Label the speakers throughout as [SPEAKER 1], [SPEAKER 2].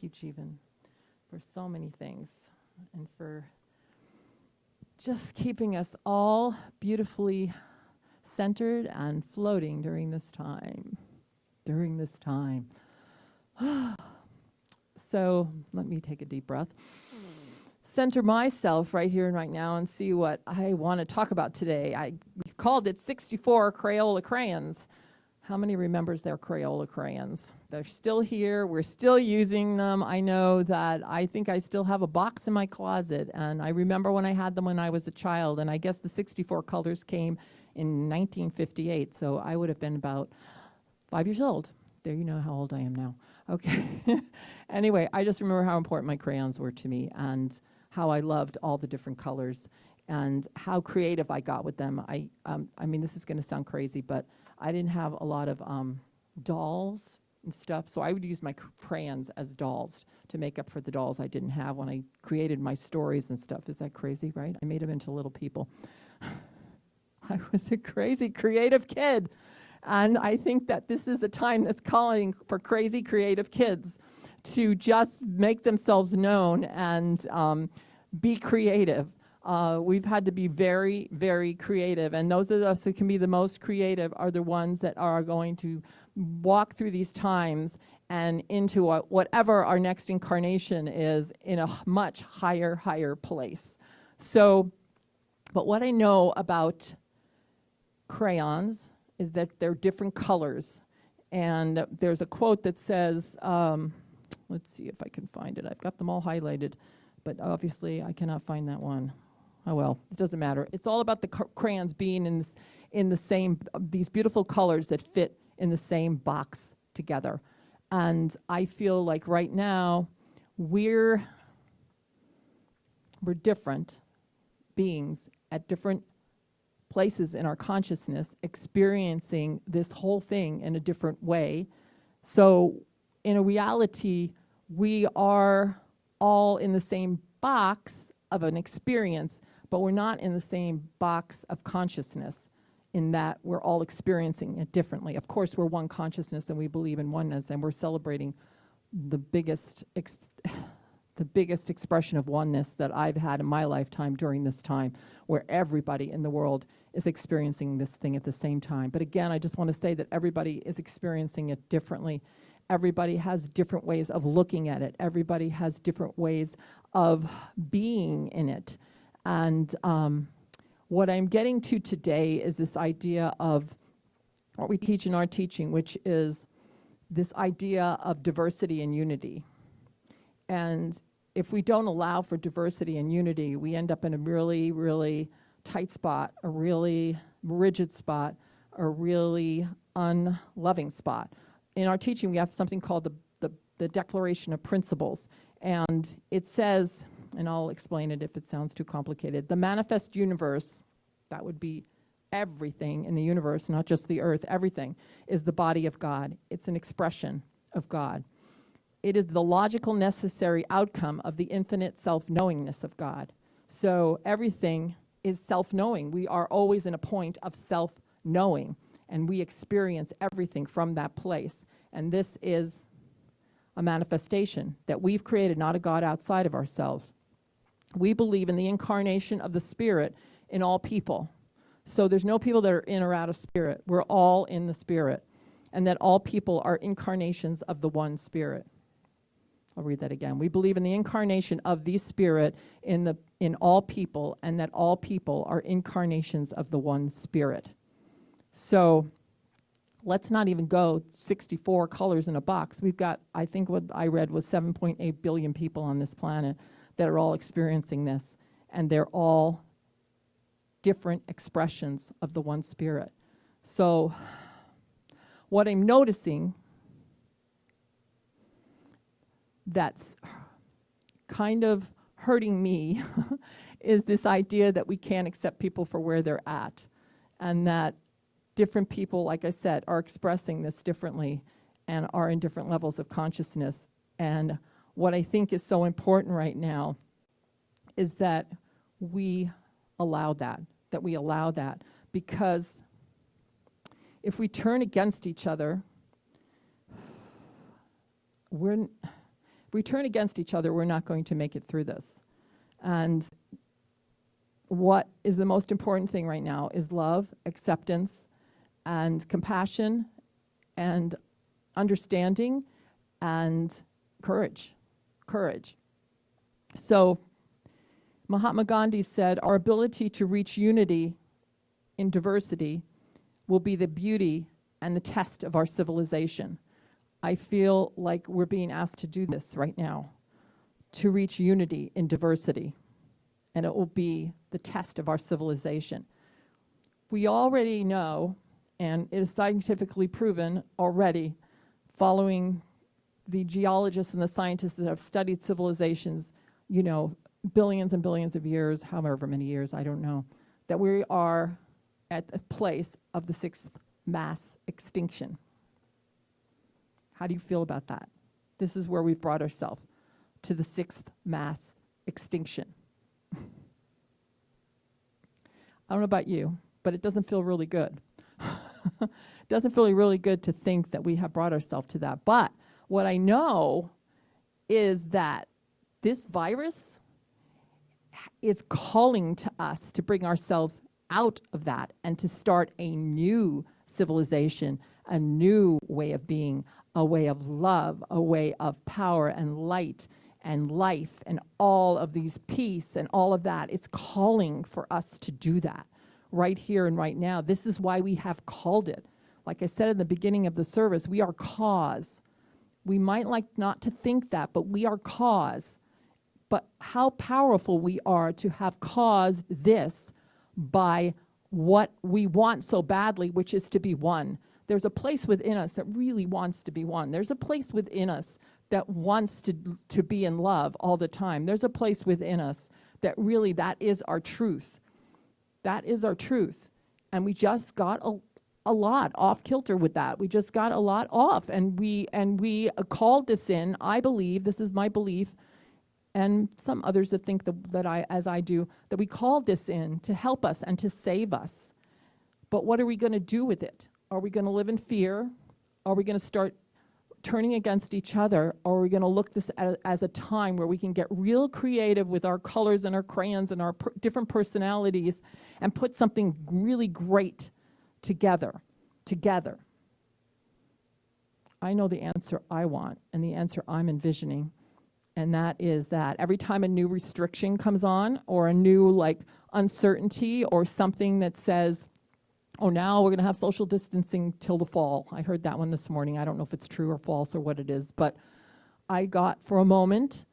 [SPEAKER 1] Thank you, Jeevan, for so many things and for just keeping us all beautifully centered and floating during this time. So let me take a deep breath. Center myself right here and right now and see what I want to talk about today. I called it 64 Crayola crayons. How many remembers their Crayola crayons? They're still here. We're still using them. I know that I think I still have a box in my closet, and I remember when I had them when I was a child, and I guess the 64 colors came in 1958, so I would have been about 5 years old. There, you know how old I am now. Okay. Anyway, I just remember how important my crayons were to me and how I loved all the different colors and how creative I got with them. I mean, this is going to sound crazy, but I didn't have a lot of dolls and stuff, so I would use my crayons as dolls to make up for the dolls I didn't have when I created my stories and stuff. Is that crazy, right? I made them into little people. I was a crazy creative kid. And I think that this is a time that's calling for crazy creative kids to just make themselves known and be creative. We've had to be very, very creative. And those of us that can be the most creative are the ones that are going to walk through these times and into whatever our next incarnation is in a much higher place. So, but what I know about crayons is that they're different colors. And there's a quote that says, let's see if I can find it. I've got them all highlighted, but obviously I cannot find that one. Oh well, it doesn't matter. It's all about the crayons being in the same, these beautiful colors that fit in the same box together. And I feel like right now we're different beings at different places in our consciousness, experiencing this whole thing in a different way. So in a reality, we are all in the same box of an experience, but we're not in the same box of consciousness in that we're all experiencing it differently. Of course, we're one consciousness and we believe in oneness, and we're celebrating the biggest expression of oneness that I've had in my lifetime during this time, where everybody in the world is experiencing this thing at the same time. But again, I just want to say that everybody is experiencing it differently. Everybody has different ways of looking at it. Everybody has different ways of being in it. And what I'm getting to today is this idea of what we teach in our teaching, which is this idea of diversity and unity. And if we don't allow for diversity and unity, we end up in a really, really tight spot, a really rigid spot, a really unloving spot. In our teaching, we have something called the Declaration of Principles. And it says, and I'll explain it if it sounds too complicated, the manifest universe, that would be everything in the universe, not just the earth, everything, is the body of God. It's an expression of God. It is the logical necessary outcome of the infinite self-knowingness of God. So everything is self-knowing. We are always in a point of self-knowing, and we experience everything from that place. And this is a manifestation that we've created, not a God outside of ourselves. We believe in the incarnation of the Spirit in all people. So there's no people that are in or out of Spirit. We're all in the Spirit. And that all people are incarnations of the one Spirit. I'll read that again. We believe in the incarnation of the Spirit in all people, and that all people are incarnations of the one Spirit. So let's not even go 64 colors in a box. We've got, I think what I read was 7.8 billion people on this planet that are all experiencing this, and they're all different expressions of the one Spirit. So what I'm noticing that's kind of hurting me is this idea that we can't accept people for where they're at, and that different people, like I said, are expressing this differently and are in different levels of consciousness. And what I think is so important right now is that we allow that because if we turn against each other, we turn against each other, we're not going to make it through this. And what is the most important thing right now is love, acceptance, and compassion, and understanding, and courage. Courage. So Mahatma Gandhi said, our ability to reach unity in diversity will be the beauty and the test of our civilization. I feel like we're being asked to do this right now, to reach unity in diversity, and it will be the test of our civilization. We already know, and it is scientifically proven already, following the geologists and the scientists that have studied civilizations, you know, billions and billions of years, however many years, I don't know, that we are at a place of the 6th mass extinction. How do you feel about that? This is where we've brought ourselves, to the 6th mass extinction. I don't know about you, but it doesn't feel really good. It doesn't feel really good to think that we have brought ourselves to that. But what I know is that this virus is calling to us to bring ourselves out of that and to start a new civilization, a new way of being, a way of love, a way of power and light and life and all of these peace and all of that. It's calling for us to do that right here and right now. This is why we have called it. Like I said in the beginning of the service, we are cause. We might like not to think that, but we are cause. But how powerful we are to have caused this by what we want so badly, which is to be one. There's a place within us that really wants to be one. There's a place within us that wants to be in love all the time. There's a place within us that really, that is our truth. That is our truth. And we just got a lot off kilter with that. We just got a lot off. And we called this in, I believe, this is my belief, and some others that think that as I do, that we called this in to help us and to save us. But what are we going to do with it? Are we going to live in fear? Are we going to start turning against each other? Or are we going to look this as a time where we can get real creative with our colors and our crayons and our different personalities and put something really great together? I know the answer I want and the answer I'm envisioning. And that is that every time a new restriction comes on or a new uncertainty or something that says, oh, now we're going to have social distancing till the fall. I heard that one this morning. I don't know if it's true or false or what it is, but I got for a moment,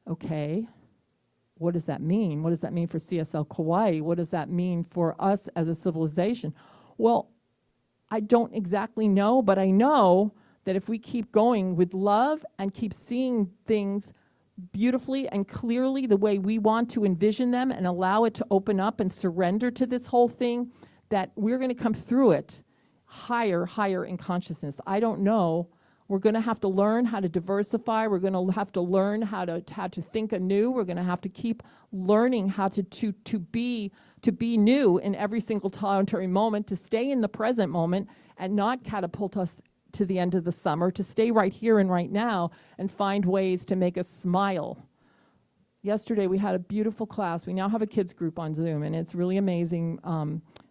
[SPEAKER 1] okay, what does that mean? What does that mean for CSL Kauai? What does that mean for us as a civilization? Well, I don't exactly know, but I know that if we keep going with love and keep seeing things beautifully and clearly the way we want to envision them and allow it to open up and surrender to this whole thing, that we're going to come through it higher in consciousness. I don't know. We're going to have to learn how to diversify. We're going to have to learn how to think anew. We're going to have to keep learning how to be new in every single solitary moment, to stay in the present moment and not catapult us to the end of the summer, to stay right here and right now and find ways to make us smile. Yesterday we had a beautiful class. We now have a kids group on Zoom, and it's really amazing.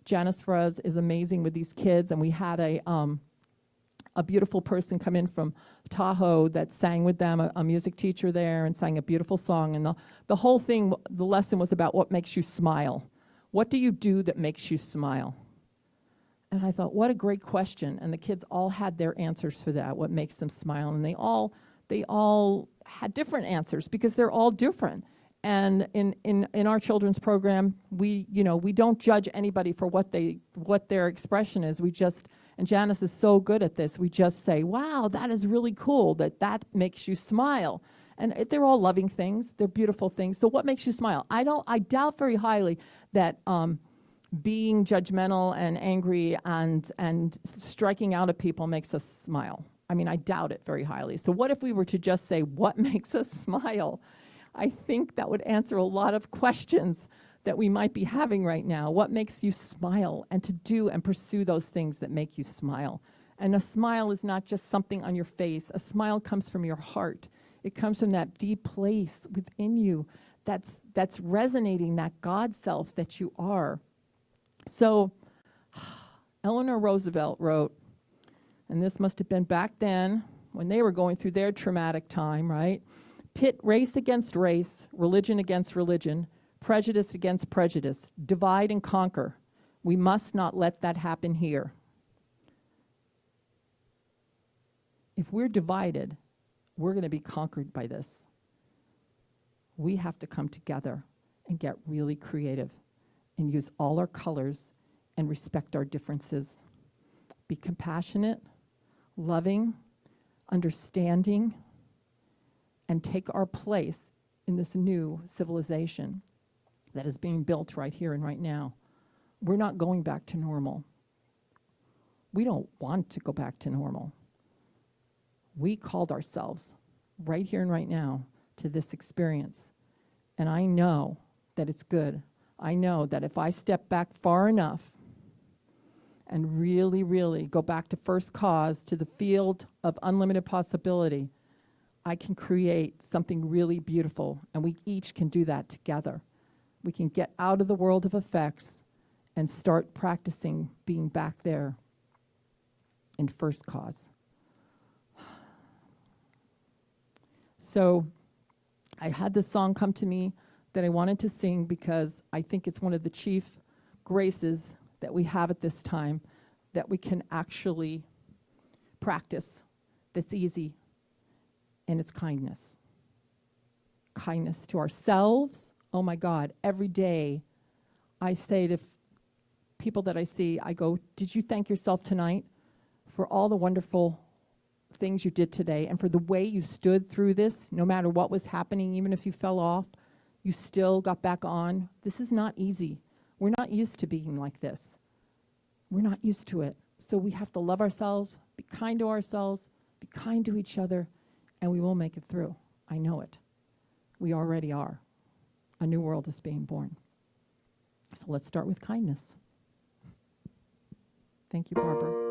[SPEAKER 1] Janice Frez is amazing with these kids, and we had a beautiful person come in from Tahoe that sang with them, a music teacher there, and sang a beautiful song. And the whole thing, the lesson was about what makes you smile. What do you do that makes you smile? And I thought, what a great question. And the kids all had their answers for that, what makes them smile. And they all had different answers because they're all different. And in our children's program, we don't judge anybody for what their expression is. We just, and Janice is so good at this, we just say, wow, that is really cool, that makes you smile. And they're all loving things, they're beautiful things. So what makes you smile? I doubt very highly that being judgmental and angry and striking out at people makes us smile. I mean, I doubt it very highly. So what if we were to just say, what makes us smile? I think that would answer a lot of questions that we might be having right now. What makes you smile? And to do and pursue those things that make you smile. And a smile is not just something on your face. A smile comes from your heart. It comes from that deep place within you that's resonating, that God self that you are. So Eleanor Roosevelt wrote, and this must have been back then when they were going through their traumatic time, right? Pit race against race, religion against religion, prejudice against prejudice, divide and conquer. We must not let that happen here. If we're divided, we're going to be conquered by this. We have to come together and get really creative and use all our colors and respect our differences. Be compassionate, loving, understanding, and take our place in this new civilization that is being built right here and right now. We're not going back to normal. We don't want to go back to normal. We called ourselves right here and right now to this experience. And I know that it's good. I know that if I step back far enough and really, really go back to first cause, to the field of unlimited possibility, I can create something really beautiful. And we each can do that together. We can get out of the world of effects and start practicing being back there in first cause. So I had this song come to me that I wanted to sing because I think it's one of the chief graces that we have at this time that we can actually practice, that's easy, and it's kindness. Kindness to ourselves. Oh my God, every day I say to people that I see, I go, did you thank yourself tonight for all the wonderful things you did today and for the way you stood through this, no matter what was happening, even if you fell off, you still got back on. This is not easy. We're not used to being like this. We're not used to it. So we have to love ourselves, be kind to ourselves, be kind to each other, and we will make it through. I know it. We already are. A new world is being born. So let's start with kindness. Thank you, Barbara.